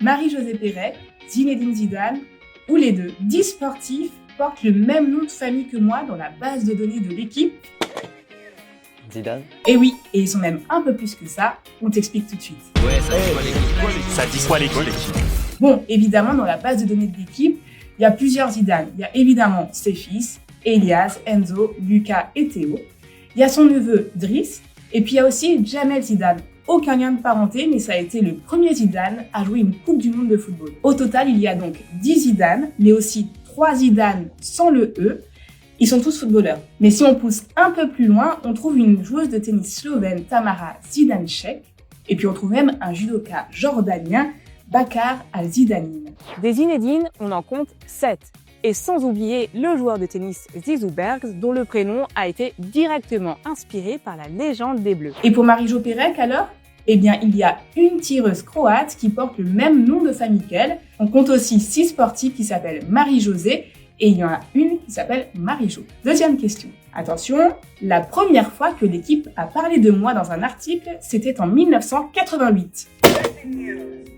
Marie-Josée Pérec, Zinedine Zidane ou les deux. 10 sportifs portent le même nom de famille que moi dans la base de données de l'équipe. Zidane. Et oui, et ils sont même un peu plus que ça, on t'explique tout de suite. Ouais, ça dit quoi l'équipe? Bon, évidemment, dans la base de données de l'équipe, il y a plusieurs Zidane. Il y a évidemment ses fils, Elias, Enzo, Lucas et Théo. Il y a son neveu, Driss. Et puis il y a aussi Jamel Zidane. Aucun lien de parenté, mais ça a été le premier Zidane à jouer une Coupe du Monde de football. Au total, il y a donc 10 Zidane, mais aussi 3 Zidane sans le E. Ils sont tous footballeurs. Mais si on pousse un peu plus loin, on trouve une joueuse de tennis slovène, Tamara Zidansek. Et puis on trouve même un judoka jordanien, Bakar Al-Zidanine. Des Zinedine, on en compte 7. Et sans oublier le joueur de tennis Zizou Bergs, dont le prénom a été directement inspiré par la légende des Bleus. Et pour Marie-Jo Pérec alors ? Eh bien, il y a une tireuse croate qui porte le même nom de famille qu'elle. On compte aussi 6 sportifs qui s'appellent Marie-Josée et il y en a une qui s'appelle Marie-Jo. Deuxième question. Attention, la première fois que l'équipe a parlé de moi dans un article, c'était en 1988.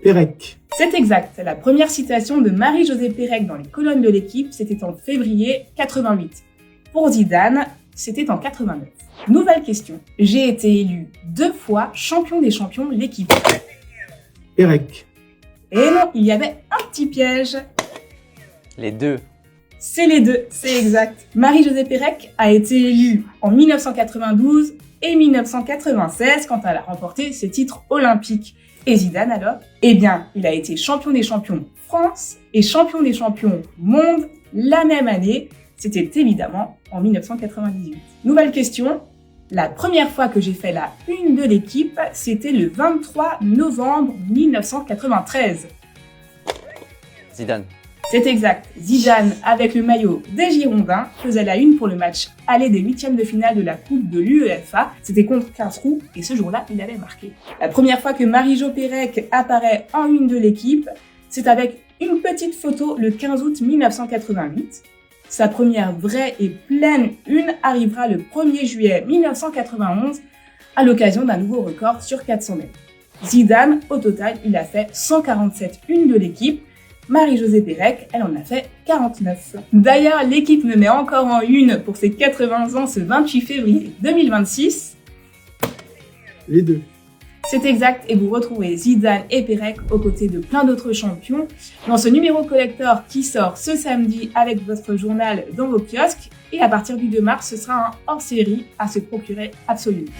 Pérec. C'est exact. La première citation de Marie-Josée Pérec dans les colonnes de l'équipe, c'était en février 88. Pour Zidane, c'était en 89. Nouvelle question. J'ai été élu 2 fois champion des champions de l'équipe. Pérec. Et non, il y avait un petit piège. Les deux. C'est les deux, c'est exact. Marie-Josée Pérec a été élue en 1992 et 1996 quand elle a remporté ses titres olympiques. Et Zidane alors ? Eh bien, il a été champion des champions France et champion des champions monde la même année. C'était évidemment en 1998. Nouvelle question. La première fois que j'ai fait la une de l'équipe, c'était le 23 novembre 1993. Zidane. C'est exact. Zidane, avec le maillot des Girondins, faisait la une pour le match aller des 8e de finale de la Coupe de l'UEFA. C'était contre Karlsruhe et ce jour-là, il avait marqué. La première fois que Marie-Jo Pérec apparaît en une de l'équipe, c'est avec une petite photo le 15 août 1988. Sa première vraie et pleine une arrivera le 1er juillet 1991 à l'occasion d'un nouveau record sur 400 mètres. Zidane, au total, il a fait 147 unes de l'équipe. Marie-Josée Pérec, elle en a fait 49. D'ailleurs, l'équipe me met encore en une pour ses 80 ans ce 28 février 2026. Les deux. C'est exact et vous retrouvez Zidane et Pérec aux côtés de plein d'autres champions dans ce numéro collector qui sort ce samedi avec votre journal dans vos kiosques et à partir du 2 mars, ce sera un hors-série à se procurer absolument.